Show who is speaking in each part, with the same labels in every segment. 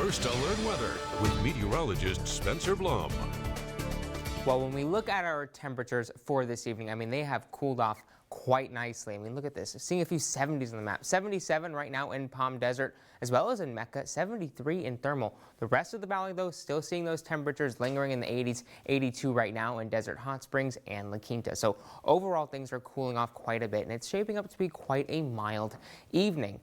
Speaker 1: First Alert Weather with meteorologist Spencer Blum.
Speaker 2: Well, when we look at our temperatures for this evening, I mean, they have cooled off quite nicely. I mean, look at this. Seeing a few 70s on the map. 77 right now in Palm Desert, as well as in Mecca, 73 in Thermal. The rest of the valley, though, still seeing those temperatures lingering in the 80s, 82 right now in Desert Hot Springs and La Quinta. So overall, things are cooling off quite a bit, and it's shaping up to be quite a mild evening.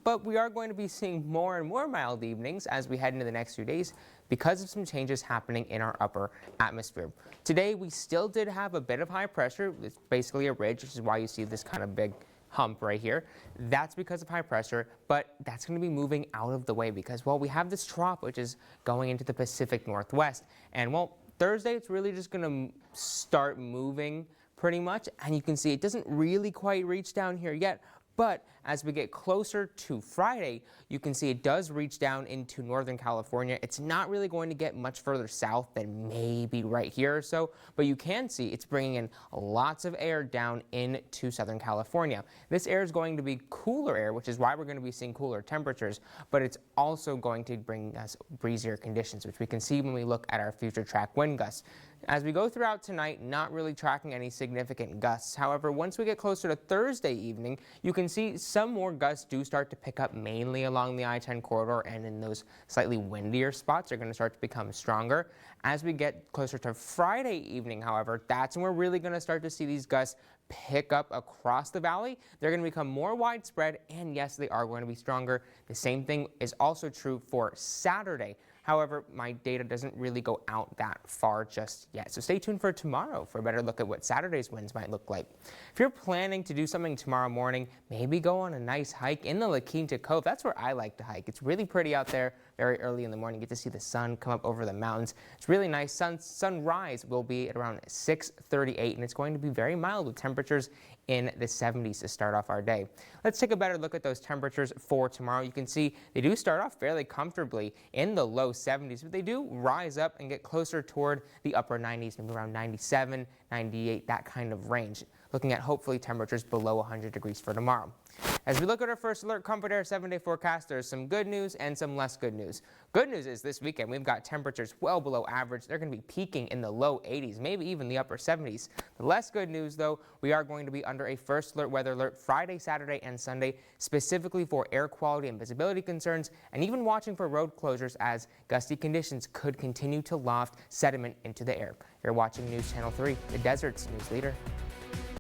Speaker 2: But we are going to be seeing more and more mild evenings as we head into the next few days because of some changes happening in our upper atmosphere. Today, we still did have a bit of high pressure. It's basically a ridge, which is why you see this kind of big hump right here. That's because of high pressure, but that's going to be moving out of the way because, well, we have this trough which is going into the Pacific Northwest. And, well, Thursday, it's really just going to start moving pretty much. And you can see it doesn't really quite reach down here yet. But as we get closer to Friday, you can see it does reach down into Northern California. It's not really going to get much further south than maybe right here or so, but you can see it's bringing in lots of air down into Southern California. This air is going to be cooler air, which is why we're going to be seeing cooler temperatures, but it's also going to bring us breezier conditions, which we can see when we look at our future track wind gusts. As we go throughout tonight, not really tracking any significant gusts. However, once we get closer to Thursday evening, you can see some more gusts do start to pick up mainly along the I-10 corridor, and in those slightly windier spots are going to start to become stronger. As we get closer to Friday evening, however, that's when we're really going to start to see these gusts pick up across the valley. They're going to become more widespread, and yes, they are going to be stronger. The same thing is also true for Saturday. However, my data doesn't really go out that far just yet. So stay tuned for tomorrow for a better look at what Saturday's winds might look like. If you're planning to do something tomorrow morning, maybe go on a nice hike in the La Quinta Cove. That's where I like to hike. It's really pretty out there very early in the morning. You get to see the sun come up over the mountains. It's really nice. Sunrise will be at around 6:38, and it's going to be very mild with temperatures in the 70s to start off our day. Let's take a better look at those temperatures for tomorrow. You can see they do start off fairly comfortably in the low 70s, but they do rise up and get closer toward the upper 90s, maybe around 97, 98, that kind of range. Looking at hopefully temperatures below 100 degrees for tomorrow. As we look at our First Alert Comfort Air 7-day forecast, there's some good news and some less good news. Good news is this weekend we've got temperatures well below average. They're going to be peaking in the low 80s, maybe even the upper 70s. The less good news, though, we are going to be under a First Alert weather alert Friday, Saturday, and Sunday, specifically for air quality and visibility concerns, and even watching for road closures as gusty conditions could continue to loft sediment into the air. You're watching News Channel 3, the desert's news leader.